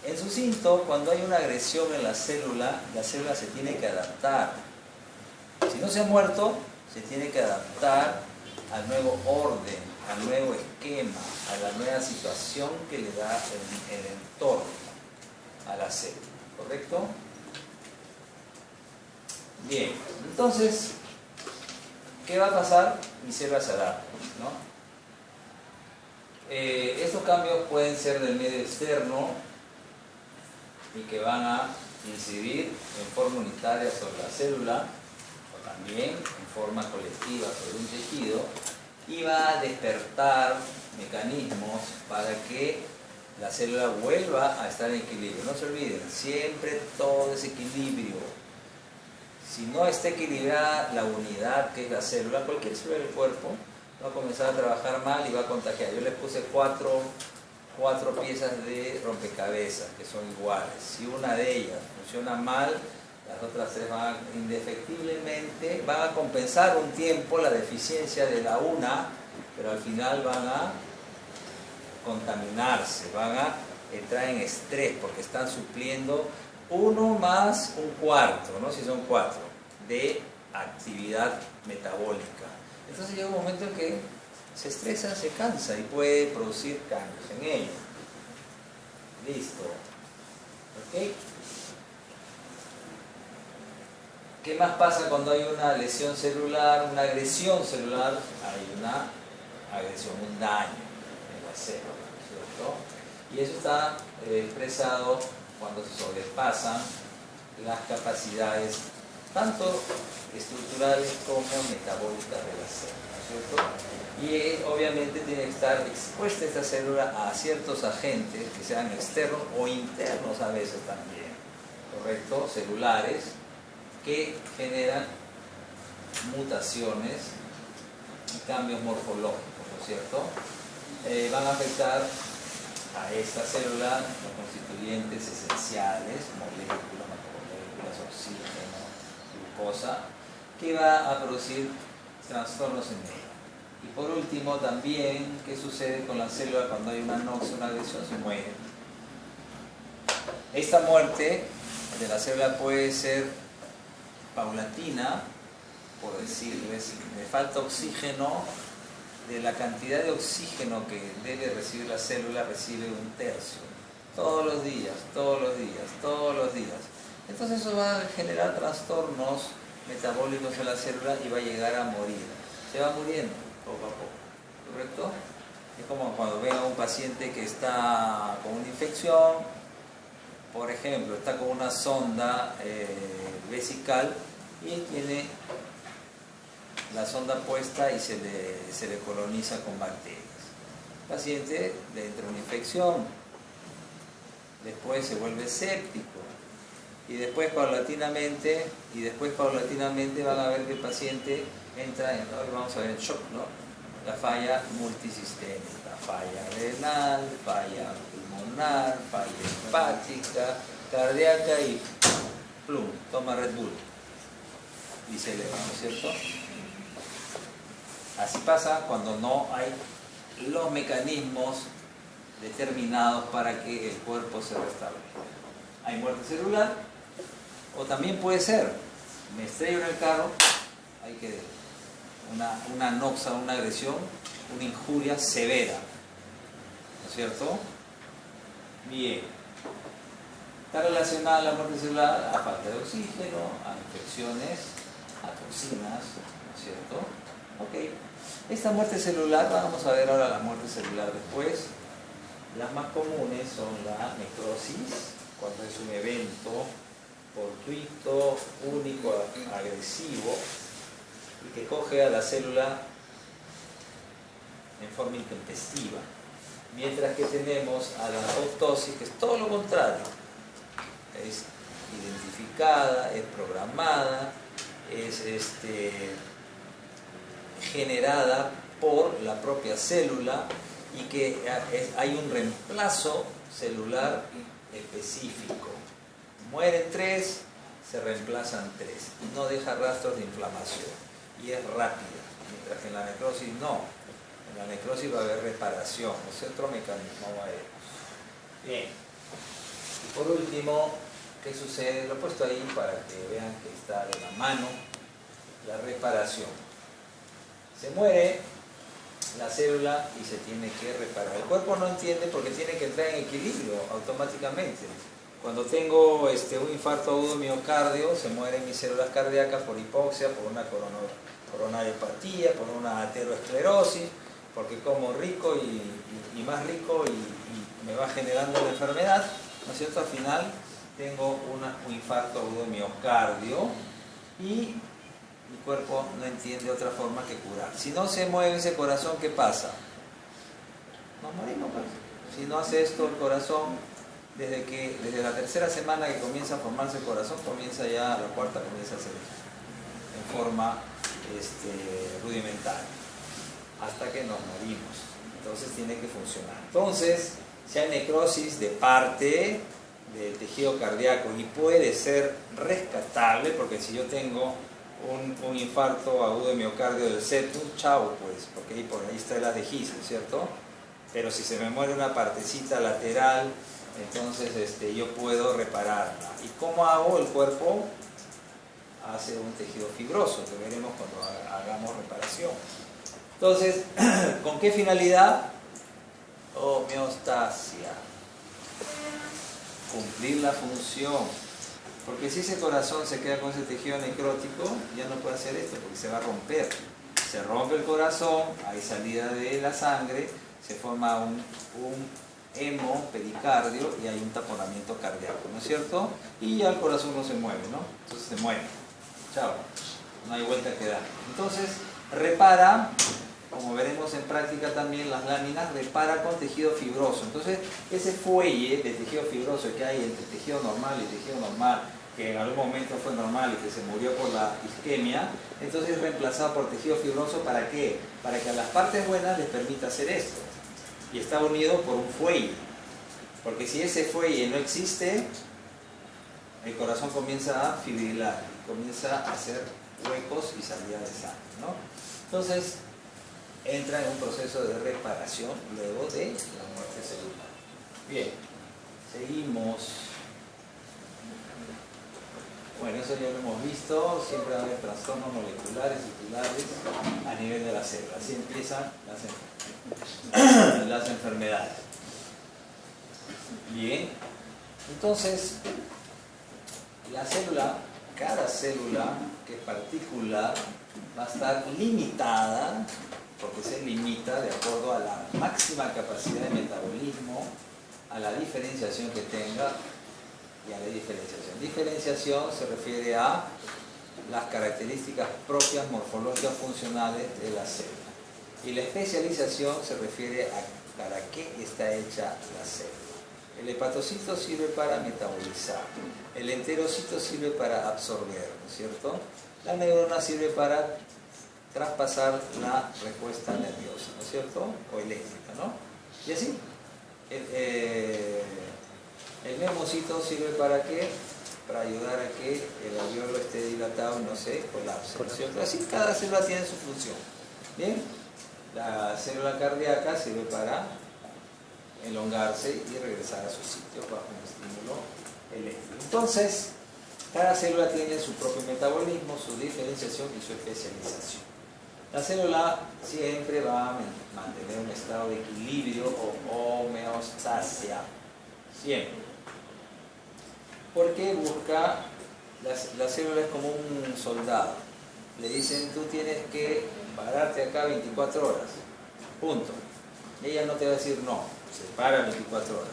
En sucinto, cuando hay una agresión en la célula se tiene que adaptar. Si no se ha muerto, se tiene que adaptar al nuevo orden, al nuevo esquema, a la nueva situación que le da el entorno a la célula. ¿Correcto? Bien, entonces, ¿qué va a pasar? Mi célula se adapta, ¿no? Estos cambios pueden ser del medio externo y que van a incidir en forma unitaria sobre la célula o también en forma colectiva sobre un tejido y va a despertar mecanismos para que la célula vuelva a estar en equilibrio. No se olviden, siempre todo es equilibrio. Si no está equilibrada la unidad que es la célula, cualquier célula del cuerpo va a comenzar a trabajar mal y va a contagiar. Yo les puse cuatro piezas de rompecabezas que son iguales. Si una de ellas funciona mal, las otras tres indefectiblemente van a compensar un tiempo la deficiencia de la una, pero al final van a contaminarse, van a entrar en estrés porque están supliendo uno más un cuarto, ¿no? Si son cuatro, de actividad metabólica. Entonces llega un momento en que se estresa, se cansa y puede producir cambios en ello. Listo. ¿Ok? ¿Qué más pasa cuando hay una lesión celular, una agresión celular? Hay una agresión, un daño en la célula, ¿cierto? Y eso está expresado cuando se sobrepasan las capacidades tanto estructurales como metabólicas de la célula, ¿cierto? Y obviamente tiene que estar expuesta esta célula a ciertos agentes que sean externos o internos a veces también, ¿correcto? Celulares que generan mutaciones y cambios morfológicos, ¿no es cierto? Van a afectar a esta célula los constituyentes esenciales, moléculas, macromoléculas, oxígeno, glucosa, que va a producir trastornos en ella. Y por último también, ¿qué sucede con la célula cuando hay una anoxia, una agresión? Se muere. Esta muerte de la célula puede ser paulatina, por decirles, le falta oxígeno. De la cantidad de oxígeno que debe recibir la célula, recibe un tercio. Todos los días, todos los días, todos los días. Entonces eso va a generar trastornos metabólicos en la célula y va a llegar a morir. Se va muriendo poco a poco, ¿correcto? Es como cuando ven a un paciente que está con una infección, por ejemplo, está con una sonda vesical y tiene la sonda puesta y se le coloniza con bacterias. El paciente le entra una infección, después se vuelve séptico y después paulatinamente van a ver que el paciente entra en, hoy vamos a ver en shock, ¿no? La falla multisistémica, falla renal, falla pulmonar, falla hepática, cardíaca y plum, toma Red Bull y se eleva, ¿no es cierto? Así pasa cuando no hay los mecanismos determinados para que el cuerpo se restablezca. Hay muerte celular, o también puede ser, me estrello en el carro, hay que una anoxia, una agresión, una injuria severa, ¿no es cierto? Bien. Está relacionada la muerte celular a falta de oxígeno, a infecciones, a toxinas, ¿no es cierto? Ok. Esta muerte celular, vamos a ver ahora la muerte celular después. Las más comunes son la necrosis, cuando es un evento fortuito, único, agresivo, y que coge a la célula en forma intempestiva. Mientras que tenemos a la apoptosis, que es todo lo contrario. Es identificada, es programada, es generada por la propia célula y que hay un reemplazo celular específico. Mueren 3, se reemplazan 3 y no deja rastros de inflamación y es rápida, mientras que en la necrosis no. En la necrosis va a haber reparación, es otro mecanismo. Bien. Por último, ¿qué sucede? Lo he puesto ahí para que vean que está de la mano la reparación. Se muere la célula y se tiene que reparar. El cuerpo no entiende porque tiene que entrar en equilibrio automáticamente. Cuando tengo un infarto agudo de miocardio, se mueren mis células cardíacas por hipoxia, por una coronariopatía, por una aterosclerosis, porque como rico y más rico y me va generando la enfermedad, ¿no es cierto? Al final tengo un infarto agudo de miocardio y mi cuerpo no entiende otra forma que curar. Si no se mueve ese corazón, ¿qué pasa? Nos morimos, pues. Si no hace esto el corazón, desde la tercera semana que comienza a formarse el corazón, comienza ya, la cuarta comienza a hacer en forma rudimentaria, hasta que nos morimos. Entonces tiene que funcionar. Entonces, si hay necrosis de parte del tejido cardíaco y puede ser rescatable, porque si yo tengo un infarto agudo de miocardio del septum, chao, pues, porque por ahí está el adhegismo, ¿cierto? Pero si se me muere una partecita lateral, entonces yo puedo repararla. ¿Y cómo hago? El cuerpo hace un tejido fibroso, que veremos cuando hagamos reparación. Entonces, ¿con qué finalidad? Homeostasia. Cumplir la función. Porque si ese corazón se queda con ese tejido necrótico, ya no puede hacer esto, porque se va a romper. Se rompe el corazón, hay salida de la sangre, se forma un hemopericardio y hay un taponamiento cardíaco, ¿no es cierto? Y ya el corazón no se mueve, ¿no? Entonces se muere. Chao. No hay vuelta que dar. Entonces, repara, como veremos en práctica también, las láminas, repara con tejido fibroso. Entonces, ese fuelle de tejido fibroso que hay entre tejido normal y tejido normal, que en algún momento fue normal y que se murió por la isquemia, entonces es reemplazado por tejido fibroso. ¿Para qué? Para que a las partes buenas les permita hacer esto. Y está unido por un fuelle. Porque si ese fuelle no existe, el corazón comienza a fibrilar, comienza a hacer huecos y salida de sangre, ¿no? Entonces, entra en un proceso de reparación luego de la muerte celular. Bien, seguimos. Bueno, eso ya lo hemos visto, siempre va a haber trastornos moleculares y tubulares a nivel de la célula. Así empiezan las enfermedades. Bien, entonces, la célula, cada célula que es particular, va a estar limitada, porque se limita de acuerdo a la máxima capacidad de metabolismo, a la diferenciación que tenga y a la diferenciación. Diferenciación se refiere a las características propias morfológicas funcionales de la célula. Y la especialización se refiere a para qué está hecha la célula. El hepatocito sirve para metabolizar, el enterocito sirve para absorber, ¿no es cierto? La neurona sirve para traspasar la respuesta nerviosa, ¿no es cierto? O eléctrica, ¿no? Y así. El neumocito sirve para qué? Para ayudar a que el alveolo esté dilatado y no se colapse, ¿no es cierto? Así cada célula tiene su función. Bien, la célula cardíaca sirve para elongarse y regresar a su sitio bajo un estímulo eléctrico. Entonces, cada célula tiene su propio metabolismo, su diferenciación y su especialización. La célula siempre va a mantener un estado de equilibrio o homeostasia, siempre. Porque busca, la célula es como un soldado. Le dicen, tú tienes que pararte acá 24 horas, punto. Ella no te va a decir no, se para 24 horas,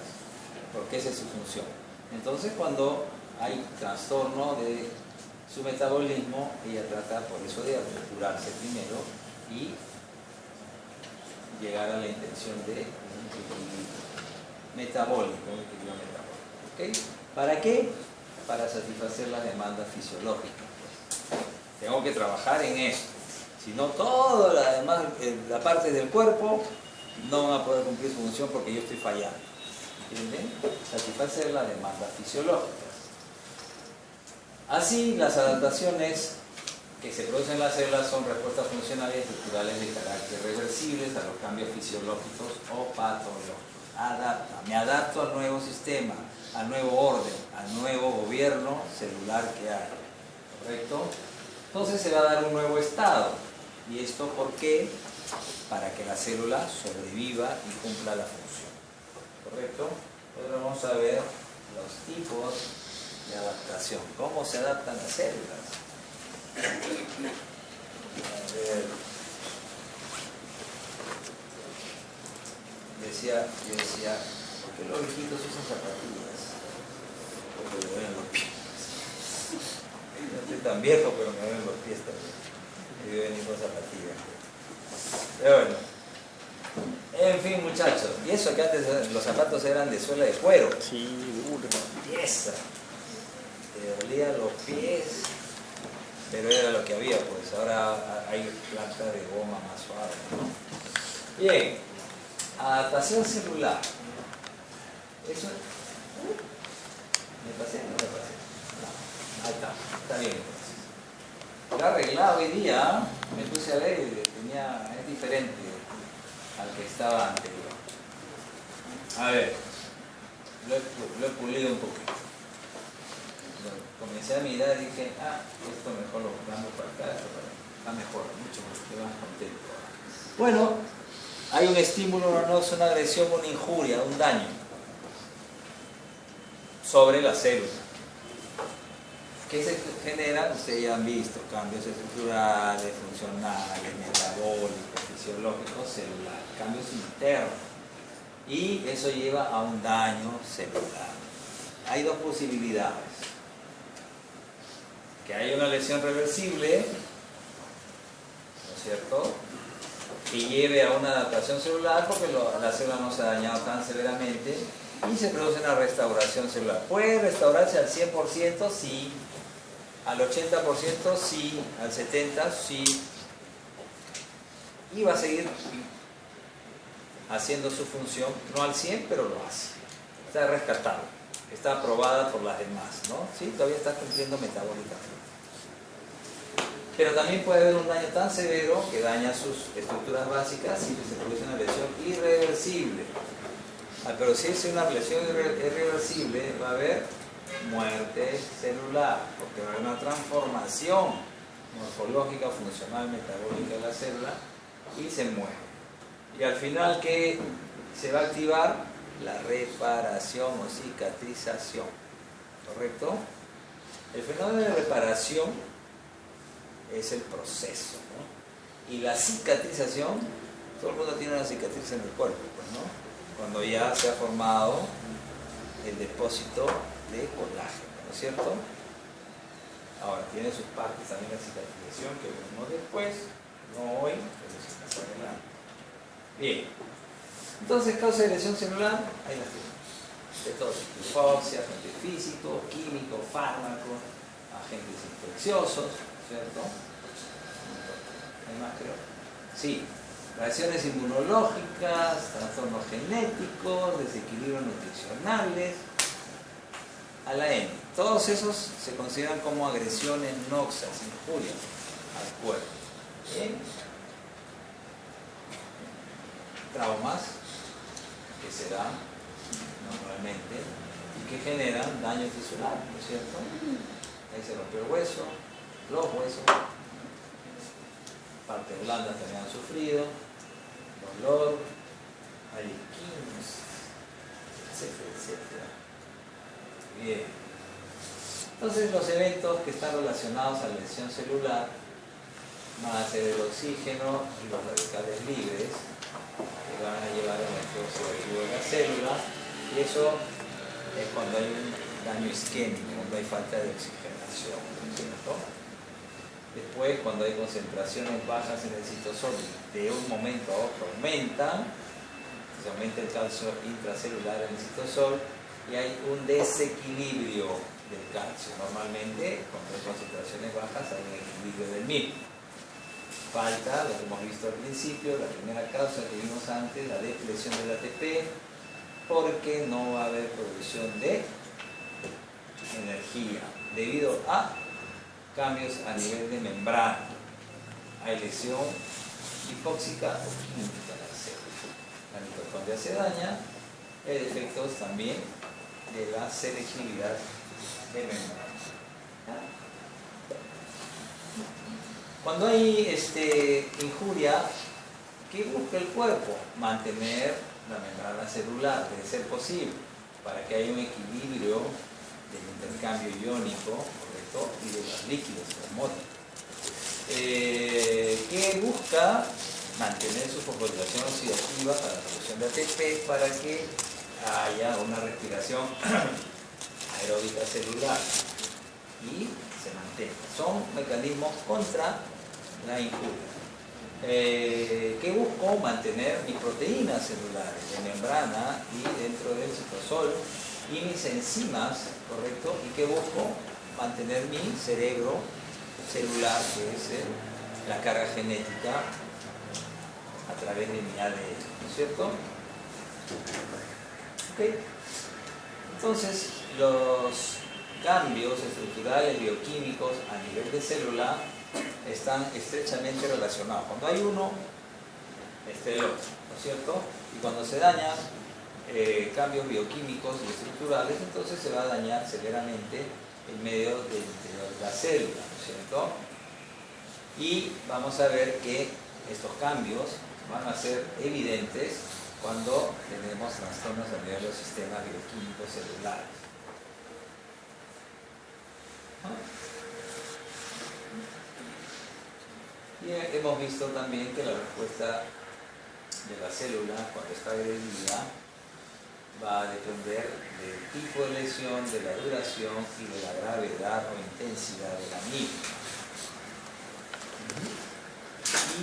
porque esa es su función. Entonces, cuando hay trastorno de su metabolismo, ella trata por eso de curarse primero y llegar a la intención de un equilibrio metabólico, ¿okay? ¿Para qué? Para satisfacer las demandas fisiológicas. Pues. Tengo que trabajar en esto. Si no, toda la parte del cuerpo no van a poder cumplir su función porque yo estoy fallando. ¿Entienden? Satisfacer las demandas fisiológicas. Así, las adaptaciones que se producen en las células son respuestas funcionales y estructurales de carácter reversibles a los cambios fisiológicos o patológicos. adapta. Me adapto al nuevo sistema, al nuevo orden, al nuevo gobierno celular que hay. ¿Correcto? Entonces se va a dar un nuevo estado. ¿Y esto por qué? Para que la célula sobreviva y cumpla la función. ¿Correcto? Ahora vamos a ver los tipos de adaptación. ¿Cómo se adaptan las células? A ver. Yo decía, ¿por qué los viejitos usan zapatillas? Porque me duelen los pies. No estoy tan viejo, pero me duelen los pies también. Y yo venir con zapatillas. Pero bueno. En fin, muchachos. Y eso que antes los zapatos eran de suela de cuero. Sí, duro. Pieza. Te dolían los pies. Pero era lo que había, pues. Ahora hay plata de goma más suave, ¿no? Bien. Adaptación celular. Eso. ¿Me pasé? No me pasé. No. Ahí está. Está bien. Lo arreglado hoy día. Me puse a ver y es diferente al que estaba anterior. A ver, lo he pulido un poquito. Comencé a mirar y dije, esto mejor lo cambio para acá, esto está mejor, mucho más contento. Bueno, hay un estímulo, no es una agresión, una injuria, un daño sobre la célula. ¿Qué se genera? Ustedes ya han visto cambios estructurales, funcionales, metabólicos, fisiológicos, celulares, cambios internos. Y eso lleva a un daño celular. Hay dos posibilidades. Que haya una lesión reversible, ¿no es cierto? Que lleve a una adaptación celular porque la célula no se ha dañado tan severamente y se produce una restauración celular. ¿Puede restaurarse al 100%? Sí. Al 80% sí, al 70% sí, y va a seguir haciendo su función, no al 100%, pero lo hace. Está rescatado, está aprobada por las demás, ¿no? Sí, todavía está cumpliendo metabólicamente. Pero también puede haber un daño tan severo que daña sus estructuras básicas y que se produce una lesión irreversible. Al producirse una lesión irreversible va a haber muerte celular, porque va a haber una transformación morfológica, funcional, metabólica de la célula y se muere. Y al final, ¿qué se va a activar? La reparación o cicatrización. ¿Correcto? El fenómeno de reparación es el proceso, ¿no? Y la cicatrización, todo el mundo tiene una cicatriz en el cuerpo, pues, ¿no? Cuando ya se ha formado el depósito de colágeno, ¿no es cierto? Ahora, tiene sus partes también la cicatrización que veremos después, no hoy, pero sí más adelante. Bien, entonces causa de lesión celular, ahí las tenemos. De todo tipo, hipoxia, agente físico, químico, fármaco, agentes infecciosos, ¿cierto? ¿Hay más, creo? Sí, reacciones inmunológicas, trastornos genéticos, desequilibrios nutricionales, a la N. Todos esos se consideran como agresiones noxas, injurias al cuerpo. ¿Bien? Traumas que se dan normalmente y que generan daño tisular, ¿no es cierto? Ahí se rompió el hueso, los huesos, partes blandas también han sufrido, dolor, hay esquinas, etcétera, etcétera. Bien. Entonces los eventos que están relacionados a la lesión celular van a ser el oxígeno y los radicales libres que van a llevar al efecto oxidativo de la célula, y eso es cuando hay un daño isquémico, cuando hay falta de oxigenación, ¿cierto? Después, cuando hay concentraciones bajas en el citosol, de un momento a otro aumentan, se aumenta el calcio intracelular en el citosol y hay un desequilibrio del calcio. Normalmente, cuando hay concentraciones bajas, hay un equilibrio del mismo. Falta, lo que hemos visto al principio, la primera causa que vimos antes, la depresión del ATP, porque no va a haber producción de energía debido a cambios a nivel de membrana. Hay lesión hipóxica o química en la célula. La mitocondria se daña efectos también de la selectividad de membrana. Cuando hay injuria, ¿qué busca el cuerpo? Mantener la membrana celular, de ser posible, para que haya un equilibrio del intercambio iónico, ¿correcto? Y de los líquidos osmóticos. ¿Qué busca? Mantener su fosforilación oxidativa para la producción de ATP, para que haya una respiración aeróbica celular y se mantenga. Son mecanismos contra la injuria. ¿Qué busco? Mantener mis proteínas celulares de membrana y dentro del citosol y mis enzimas, ¿correcto? ¿Y qué busco? Mantener mi cerebro celular, que es la carga genética a través de mi ADN, ¿no es cierto? Okay. Entonces, los cambios estructurales bioquímicos a nivel de célula están estrechamente relacionados. Cuando hay uno, está el otro, ¿no es cierto? Y cuando se dañan cambios bioquímicos y estructurales, entonces se va a dañar severamente el medio del interior de la célula, ¿no es cierto? Y vamos a ver que estos cambios van a ser evidentes cuando tenemos trastornos a nivel de los sistemas bioquímicos celulares. Y hemos visto también que la respuesta de la célula cuando está agredida va a depender del tipo de lesión, de la duración y de la gravedad o intensidad de la misma.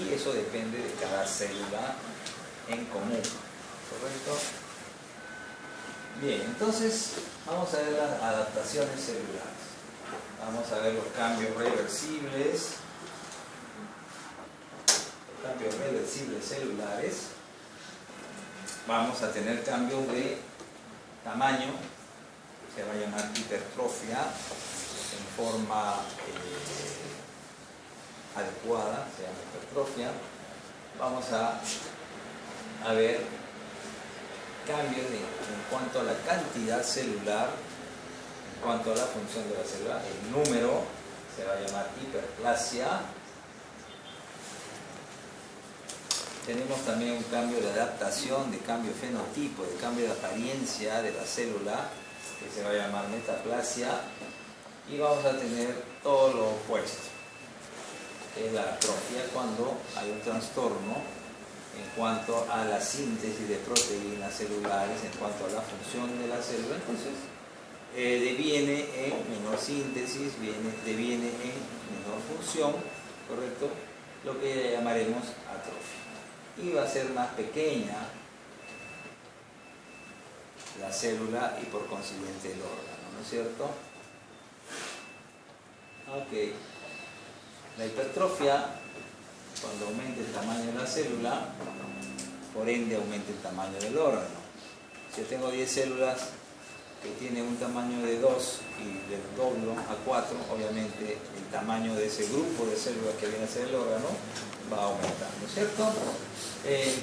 Y eso depende de cada célula en común, ¿correcto? Bien, entonces vamos a ver las adaptaciones celulares. Vamos a ver los cambios reversibles. Los cambios reversibles celulares. Vamos a tener cambios de tamaño, se va a llamar hipertrofia, en forma adecuada, se llama hipertrofia. Vamos a ver cambios en cuanto a la cantidad celular, en cuanto a la función de la célula. El número se va a llamar hiperplasia. Tenemos también un cambio de adaptación, de cambio de fenotipo, de cambio de apariencia de la célula, que se va a llamar metaplasia. Y vamos a tener todo lo opuesto, que es la atrofia, cuando hay un trastorno en cuanto a la síntesis de proteínas celulares, en cuanto a la función de la célula. Entonces, deviene en menor síntesis, deviene en menor función, ¿correcto? Lo que llamaremos atrofia. Y va a ser más pequeña la célula y por consiguiente el órgano, ¿no es cierto? Ok. La hipertrofia, cuando aumenta el tamaño de la célula, por ende aumenta el tamaño del órgano. Si yo tengo 10 células que tienen un tamaño de 2 y del doblo a 4, obviamente el tamaño de ese grupo de células que viene a ser el órgano va a aumentar, ¿no es cierto?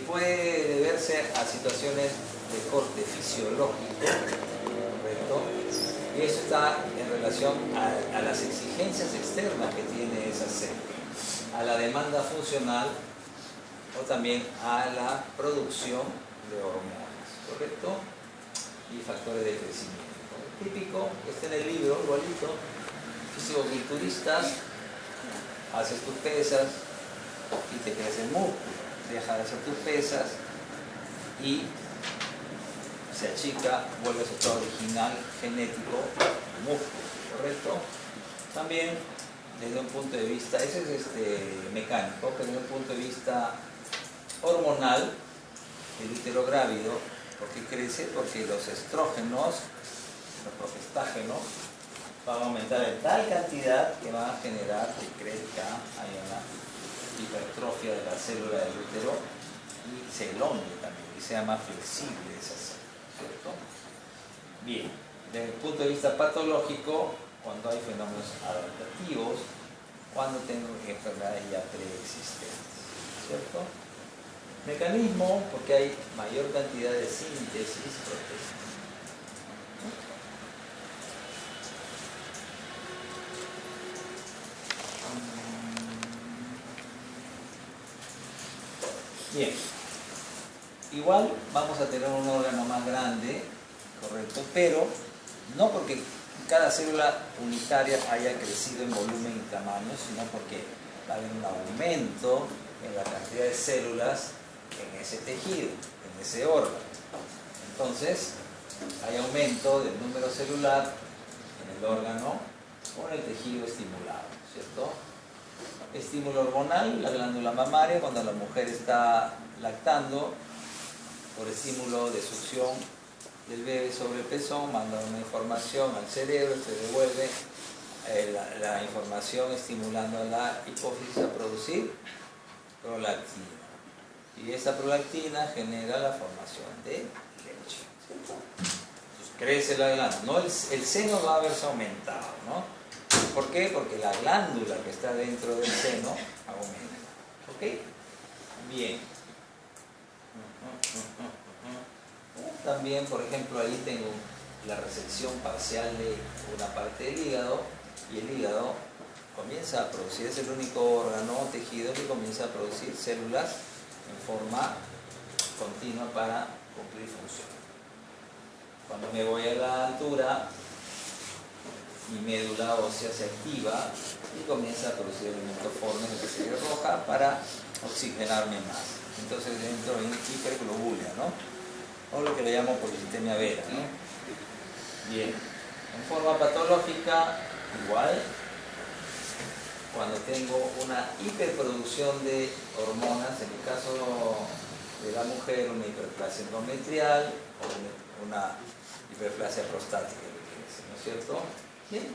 Puede deberse a situaciones de corte fisiológico, ¿correcto? Y eso está en relación a las exigencias externas que tiene esa célula, a la demanda funcional o también a la producción de hormonas, ¿correcto? Y factores de crecimiento. El típico, que está en el libro, igualito, fisicoculturistas, haces tus pesas y te crece el músculo, deja de hacer tus pesas y se achica, vuelve a su estado original genético, músculo, ¿correcto? También desde un punto de vista, ese es mecánico, pero desde un punto de vista hormonal, el útero grávido, ¿por qué crece? Porque los estrógenos, los progestágenos, van a aumentar en tal cantidad que van a generar que crezca, hay una hipertrofia de la célula del útero y se elongue también y sea más flexible esa célula, ¿cierto? Bien, desde el punto de vista patológico, cuando hay fenómenos adaptativos, cuando tengo enfermedades ya preexistentes, ¿cierto? Mecanismo, porque hay mayor cantidad de síntesis proteica. Bien, igual vamos a tener un órgano más grande, correcto, pero no porque cada célula unitaria haya crecido en volumen y tamaño, sino porque va a haber un aumento en la cantidad de células en ese tejido, en ese órgano. Entonces, hay aumento del número celular en el órgano con el tejido estimulado, ¿cierto? Estímulo hormonal, la glándula mamaria, cuando la mujer está lactando, por estímulo de succión del bebé sobre el pezón, manda una información al cerebro, se devuelve la información estimulando a la hipófisis a producir prolactina. Y esa prolactina genera la formación de leche, ¿cierto? Entonces crece la glándula. No, el seno va a haberse aumentado, ¿no? ¿Por qué? Porque la glándula que está dentro del seno aumenta. ¿Ok? Bien. También, por ejemplo, ahí tengo la resección parcial de una parte del hígado, y el hígado comienza a producir, es el único órgano o tejido que comienza a producir células en forma continua para cumplir función. Cuando me voy a la altura, mi médula ósea se activa y comienza a producir elementos formes de sangre roja para oxigenarme más. Entonces entro en hiperglobulia, ¿no? O lo que le llamo policitemia vera, ¿no? Bien. En forma patológica, igual, cuando tengo una hiperproducción de hormonas, en el caso de la mujer, una hiperplasia endometrial o una hiperplasia prostática, ¿no es cierto? Bien.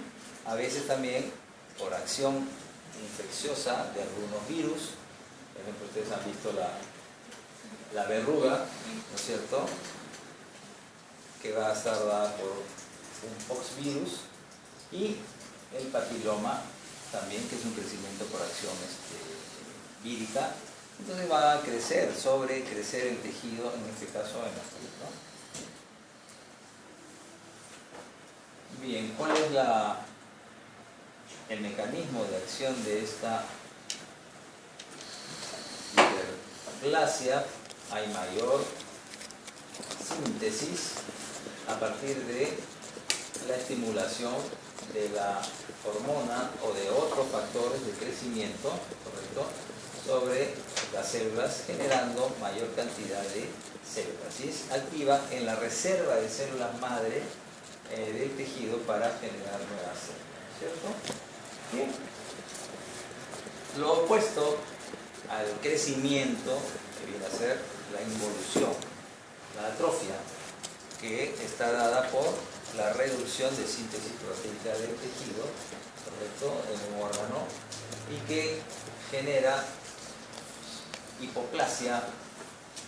A veces también por acción infecciosa de algunos virus, por ejemplo, ustedes han visto la verruga, ¿no es cierto?, que va a estar dada por un poxvirus, y el papiloma también, que es un crecimiento por acción vírica. Entonces va a crecer, sobrecrecer el tejido, en este caso en la piel, ¿no? Bien, ¿cuál es el mecanismo de acción de esta hiperplasia? Hay mayor síntesis a partir de la estimulación de la hormona o de otros factores de crecimiento, ¿correcto?, sobre las células, generando mayor cantidad de células. Y es activa en la reserva de células madre del tejido para generar nuevas células, ¿cierto? Bien. Lo opuesto al crecimiento, que viene a ser la involución, la atrofia, que está dada por la reducción de síntesis proteica del tejido, ¿correcto?, en un órgano, y que genera hipoplasia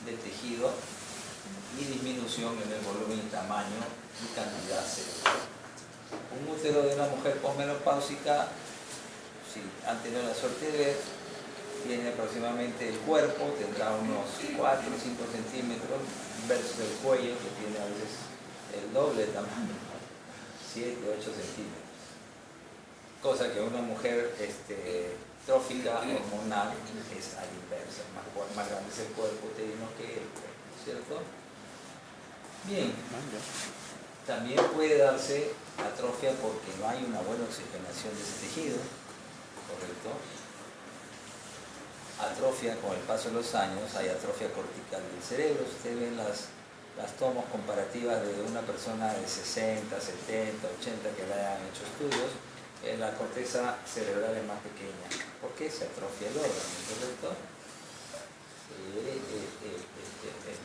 del tejido y disminución en el volumen y tamaño y cantidad celular. Un útero de una mujer posmenopáusica, si han tenido la suerte de ver, tiene aproximadamente el cuerpo, tendrá unos 4 o 5 centímetros, versus el cuello, que tiene a veces el doble de tamaño, 7 o 8 centímetros. Cosa que una mujer trófica, hormonal, es a la inversa, más grande es el cuerpo uterino que el cuerpo, ¿cierto? Bien. También puede darse atrofia porque no hay una buena oxigenación de ese tejido, ¿correcto? Atrofia con el paso de los años, hay atrofia cortical del cerebro. Ustedes ven las tomos comparativas de una persona de 60, 70, 80 que le hayan hecho estudios, la corteza cerebral es más pequeña. ¿Por qué? Se atrofia el órgano, ¿correcto?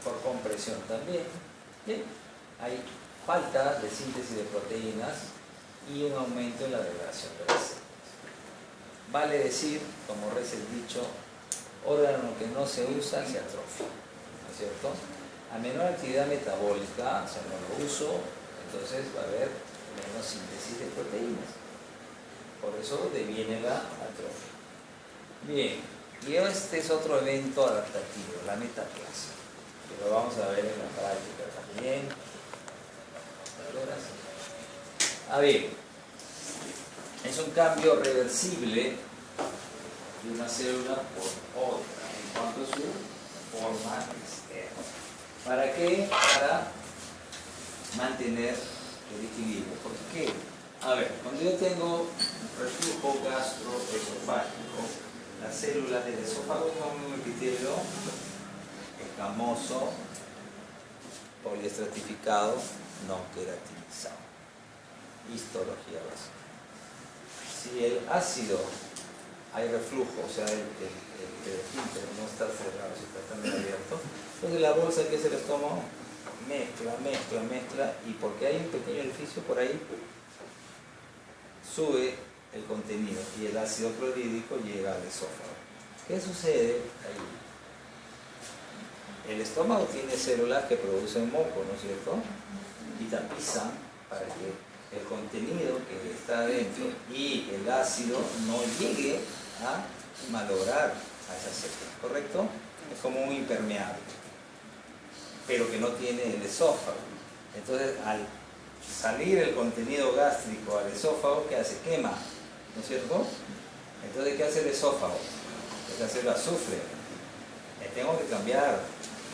Por compresión también. Bien. Hay falta de síntesis de proteínas y un aumento en la degradación de las células. Vale decir, como reza el dicho, órgano que no se usa se atrofia, ¿no es cierto? A menor actividad metabólica, o sea, no lo uso, entonces va a haber menos síntesis de proteínas. Por eso deviene la atrofia. Bien, Y este es otro evento adaptativo, la metaplasia, que lo vamos a ver en la práctica también. A ver, es un cambio reversible de una célula por otra en cuanto a su forma externa. ¿Para qué? Para mantener el equilibrio. ¿Por qué? A ver, cuando yo tengo reflujo gastroesofágico, las células del esófago son un epitelio escamoso, poliestratificado, no queratinizado. Histología básica. Si el ácido, hay reflujo, o sea, el esfínter no está cerrado, si está también abierto, entonces la bolsa que es el estómago mezcla, y porque hay un pequeño orificio por ahí, sube el contenido y el ácido clorhídrico llega al esófago. ¿Qué sucede ahí? El estómago tiene células que producen moco, ¿no es cierto? Y tapizan para que el contenido que está adentro y el ácido no llegue a malograr a esas células, ¿correcto? Es como un impermeable, pero que no tiene el esófago. Entonces, al salir el contenido gástrico al esófago, ¿qué hace? Quema, ¿no es cierto? Entonces, ¿qué hace el esófago? Esa célula sufre. Tengo que cambiar,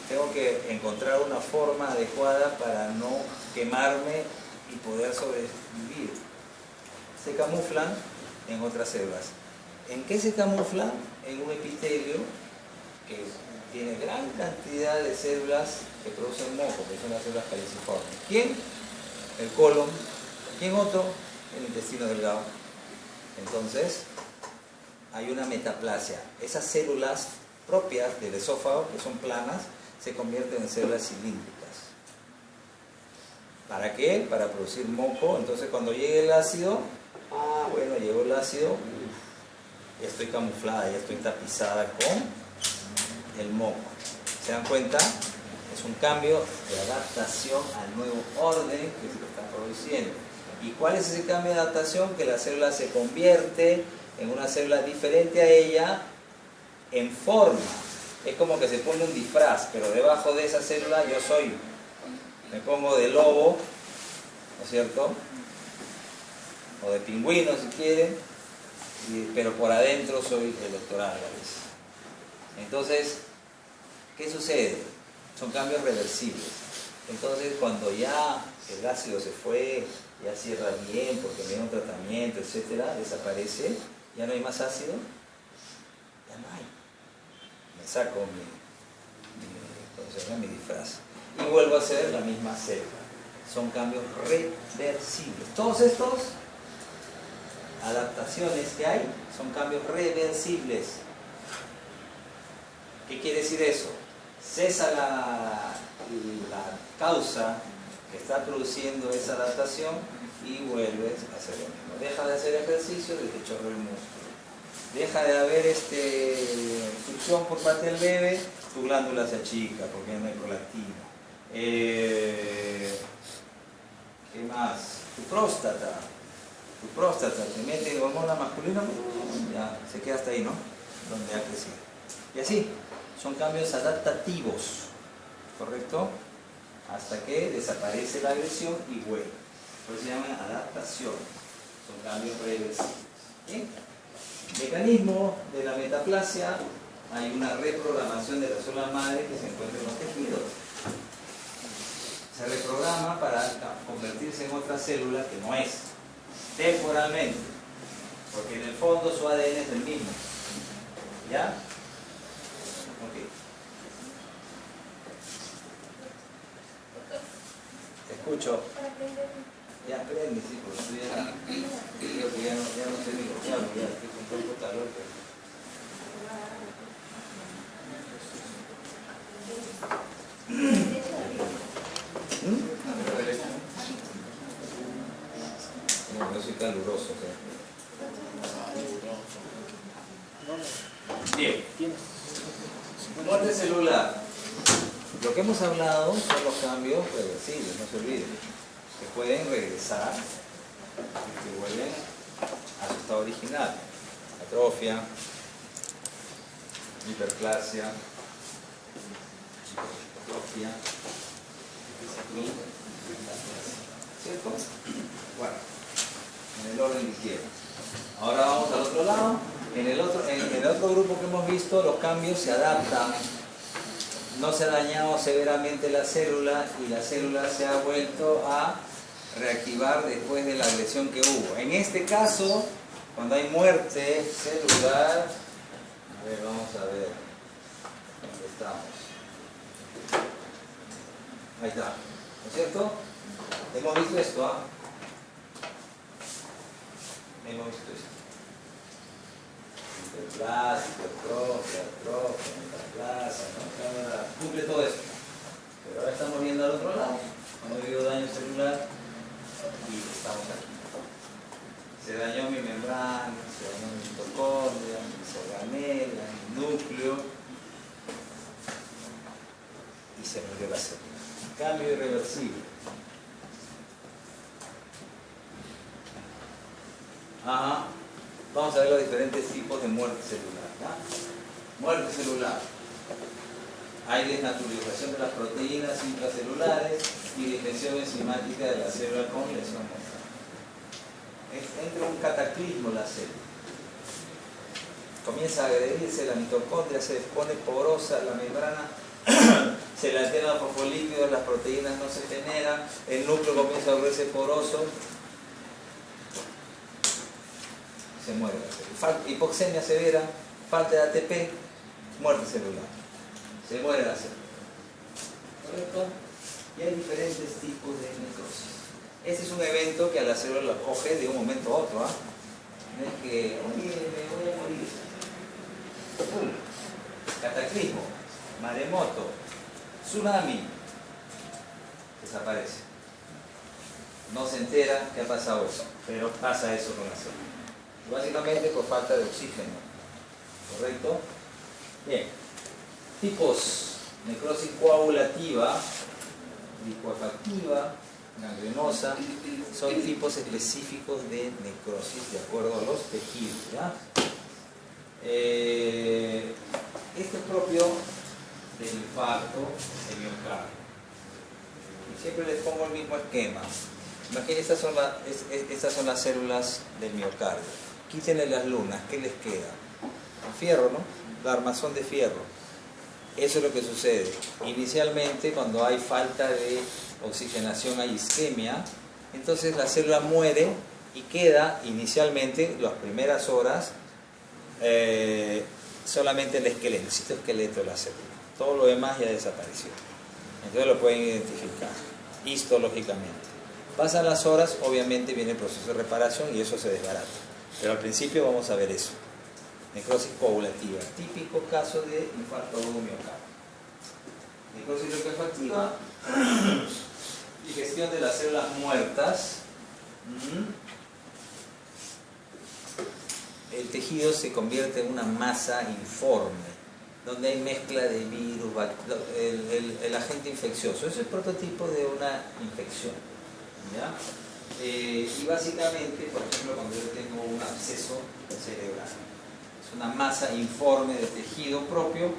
tengo que encontrar una forma adecuada para no quemarme y poder sobrevivir. Se camuflan en otras células. ¿En qué se camuflan? En un epitelio que tiene gran cantidad de células que producen moco, que son las células caliciformes. ¿Quién? El colon. ¿Quién otro? El intestino delgado. Entonces, hay una metaplasia. Esas células propias del esófago, que son planas, se convierten en células cilíndricas. ¿Para qué? Para producir moco. Entonces, cuando llegue el ácido, bueno, llegó el ácido, ya estoy camuflada, ya estoy tapizada con el moco. ¿Se dan cuenta? Es un cambio de adaptación al nuevo orden que se está produciendo. ¿Y cuál es ese cambio de adaptación? Que la célula se convierte en una célula diferente a ella en forma. Es como que se pone un disfraz, pero debajo de esa célula yo soy. Me pongo de lobo, ¿no es cierto? O de pingüino si quieren, pero por adentro soy el doctor Álvarez. Entonces, ¿qué sucede? Son cambios reversibles. Entonces, cuando ya el ácido se fue, ya cierra bien porque viene un tratamiento, etcétera, desaparece, ya no hay más ácido, ya no hay. Me saco mi disfraz y vuelvo a hacer la misma célula. Son cambios reversibles. Todos estos adaptaciones que hay son cambios reversibles. ¿Qué quiere decir eso? Cesa la causa que está produciendo esa adaptación y vuelves a hacer lo mismo. Deja de hacer ejercicio, de que chorre el músculo. Deja de haber succión por parte del bebé, tu glándula se achica porque no hay prolactina. ¿Qué más? Tu próstata, te mete hormona masculina, ya se queda hasta ahí, ¿no? Donde ha crecido. Y así, son cambios adaptativos, ¿correcto? Hasta que desaparece la agresión y vuelve. Por eso se llama adaptación. Son cambios reversibles. ¿Bien? Mecanismo de la metaplasia: hay una reprogramación de la célula madre que se encuentra en los tejidos. Se reprograma para convertirse en otra célula que no es, temporalmente, porque en el fondo su ADN es el mismo. ¿Ya? Ok. Te escucho. Ya aprende, sí, porque tú ya, creo que ya no sé ni lo que hablo, ya estoy con tanto calor. No, yo soy caluroso. Bien. Muerte celular. Lo que hemos hablado son los cambios reversibles, no se olviden, que pueden regresar y que vuelven a su estado original. Atrofia, hiperplasia, hipertrofia, ¿cierto? Bueno, en el orden que quiero. Ahora vamos al otro lado. En el otro grupo que hemos visto, los cambios se adaptan. No se ha dañado severamente la célula y la célula se ha vuelto a reactivar después de la agresión que hubo. En este caso, cuando hay muerte celular, a ver, vamos a ver, ¿dónde estamos? Ahí está, ¿no es cierto? Hemos visto esto, ¿ah? Hemos visto esto. Hiperplasia, hipertrofia, atrofia, metaplasia, ¿no? Cumple todo eso. Pero ahora estamos viendo al otro lado. Cuando ha habido daño celular y estamos aquí. Se dañó mi membrana, se dañó mi mitocondria, mis organelas, mi núcleo y se murió la célula. Cambio irreversible. Ajá. Vamos a ver los diferentes tipos de muerte celular. ¿Ya? Muerte celular. Hay desnaturalización de las proteínas intracelulares y defensión enzimática de la célula con lesión mortal. Entra un cataclismo la célula. Comienza a agredirse la mitocondria, se pone porosa la membrana, se le alteran los fosfolípidos, las proteínas no se generan, el núcleo comienza a volverse poroso, se muere la célula. Hipoxemia severa, falta de ATP, muerte celular. Se muere la célula. ¿Correcto? Y hay diferentes tipos de necrosis. Este es un evento que a la célula la coge de un momento a otro. No es que, oye, me voy a morir. Cataclismo, maremoto, tsunami, desaparece. No se entera que ha pasado eso, pero pasa eso con la célula. Básicamente por falta de oxígeno. ¿Correcto? Bien. Tipos: necrosis coagulativa, licuefactiva, gangrenosa, son tipos específicos de necrosis de acuerdo a los tejidos. ¿Ya? Esto es propio del infarto de miocardio. Y siempre les pongo el mismo esquema. Imaginen, estas son las células del miocardio. Quítenle las lunas, ¿qué les queda? El fierro, ¿no? La armazón de fierro. Eso es lo que sucede. Inicialmente, cuando hay falta de oxigenación, hay isquemia, entonces la célula muere y queda inicialmente, las primeras horas, solamente el citoesqueleto de la célula. Todo lo demás ya desapareció. Entonces lo pueden identificar histológicamente. Pasan las horas, obviamente viene el proceso de reparación y eso se desbarata. Pero al principio vamos a ver eso. Necrosis coagulativa, típico caso de infarto agudo miocardio. Necrosis licuefactiva, digestión de las células muertas. El tejido se convierte en una masa informe, donde hay mezcla de virus, el agente infeccioso. Eso es el prototipo de una infección. ¿Ya? Y básicamente, por ejemplo, cuando yo tengo un absceso cerebral, es una masa informe de tejido propio,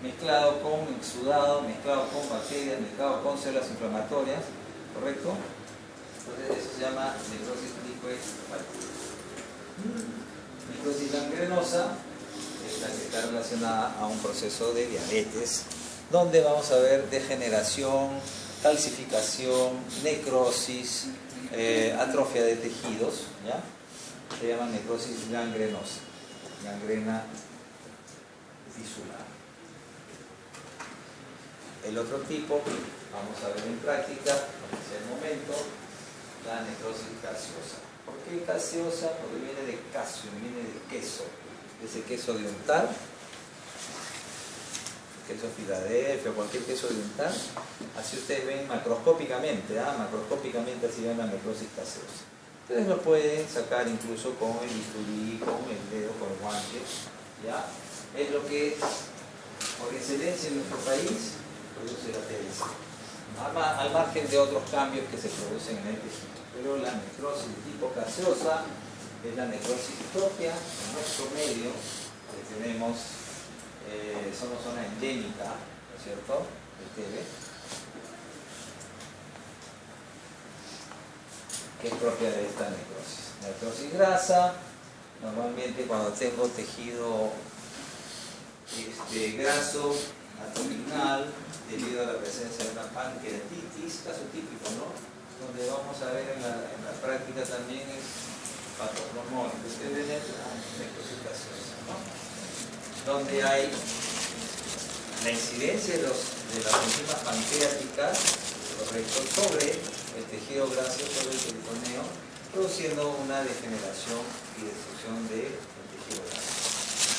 mezclado con exudado, mezclado con bacterias, mezclado con células inflamatorias, ¿correcto? Entonces eso se llama necrosis licuefactiva. Necrosis gangrenosa es la que está relacionada a un proceso de diabetes, donde vamos a ver degeneración, calcificación, necrosis, atrofia de tejidos, ¿ya? Se llama necrosis gangrenosa, gangrena tisular. El otro tipo, vamos a ver en práctica, es el momento, la necrosis gaseosa. ¿Por qué gaseosa? Porque viene de casio, viene de queso, ese queso de untar, queso Filadelfia, cualquier queso de untar. Así ustedes ven macroscópicamente, macroscópicamente así ven la necrosis gaseosa. Ustedes lo pueden sacar incluso con el bisturí, con el dedo, con el guante, ¿ya? Es lo que por excelencia en nuestro país produce la TBC, al margen de otros cambios que se producen en el tejido. Pero la necrosis de tipo gaseosa es la necrosis propia en nuestro medio que tenemos somos zona endémica, ¿no es cierto?, de TB, que es propia de esta necrosis. Necrosis grasa, normalmente cuando tengo tejido graso abdominal, debido a la presencia de una pancreatitis, caso típico, ¿no?, donde vamos a ver en la práctica también es patognomónico, ustedes ven la necrosis gaseosa, ¿no?, donde hay la incidencia de las enzimas pancreáticas, correcto, sobre el tejido graso, sobre el peritoneo, produciendo una degeneración y destrucción del tejido graso,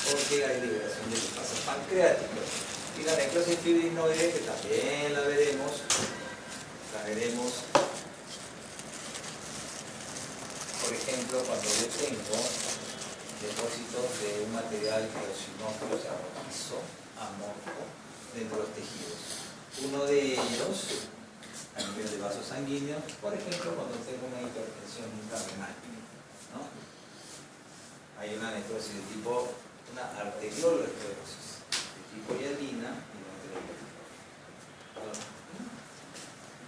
porque hay liberación de lipases pancreáticos. Y la necrosis fibrinoide, que también la veremos, por ejemplo, cuando yo tengo depósitos de un material eosinófilo, o sea, rojizo, amorfo, dentro de los tejidos. Uno de ellos, a nivel de vasos sanguíneos, por ejemplo, cuando tengo una hipertensión intrarenal, ¿no?, hay una necrosis de tipo, una arterioloclerosis de tipo hialina y no arteriológica.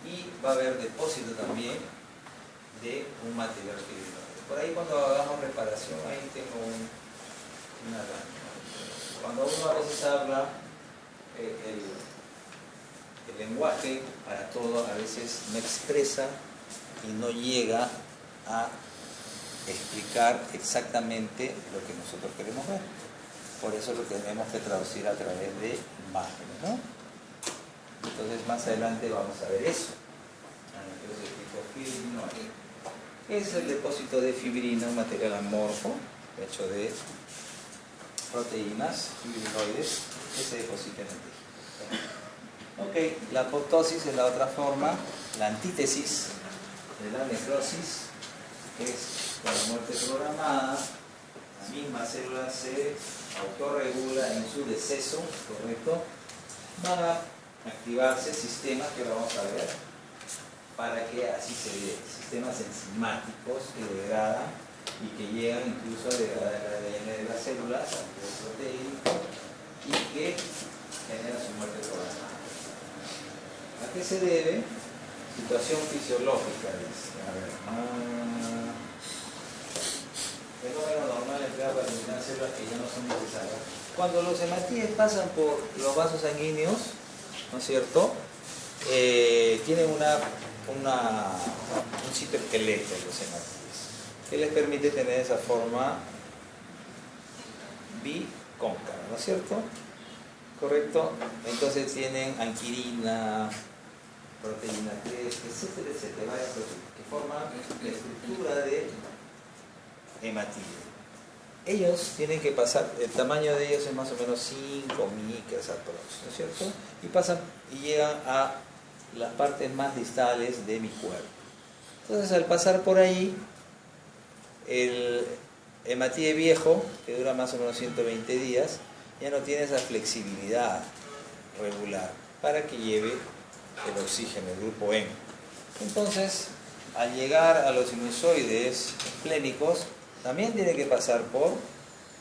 Y va a haber depósito también de un material fibrinoide. Por ahí cuando hagamos reparación, ahí tengo una lámina. Cuando uno a veces habla, el lenguaje para todo a veces no expresa y no llega a explicar exactamente lo que nosotros queremos ver. Por eso lo tenemos que traducir a través de imágenes, ¿no? Entonces más adelante vamos a ver eso. Entonces, tipo fibrinoide es el depósito de fibrina, un material amorfo hecho de proteínas fibrinoides que se depositan en el tejido. Ok, la apoptosis es la otra forma, la antítesis de la necrosis, que es la muerte programada. La misma célula se autorregula en su deceso, ¿correcto? Van a activarse sistemas que vamos a ver para que así se dé, sistemas enzimáticos que degradan y que llegan incluso a degradar el ADN de las células a nivel proteínico y que generan su muerte programada. ¿A qué se debe? Situación fisiológica, dice. A ver. Fenómeno normal empleado para eliminar células que ya no son necesarias. Cuando los hematíes pasan por los vasos sanguíneos, ¿no es cierto?, tienen un citoesqueleto en los hematíes que les permite tener esa forma bicóncava, ¿no es cierto? ¿Correcto? Entonces tienen anquirina, proteína 3, etcétera, etcétera, varias proteínas que forman la estructura de hematíes. Ellos tienen que pasar, el tamaño de ellos es más o menos 5 micras aproximadamente, ¿no es cierto? Y pasan y llegan a las partes más distales de mi cuerpo. Entonces, al pasar por ahí, el hematíe viejo, que dura más o menos 120 días, ya no tiene esa flexibilidad regular para que lleve el oxígeno, el grupo M. Entonces, al llegar a los sinusoides esplénicos, también tiene que pasar por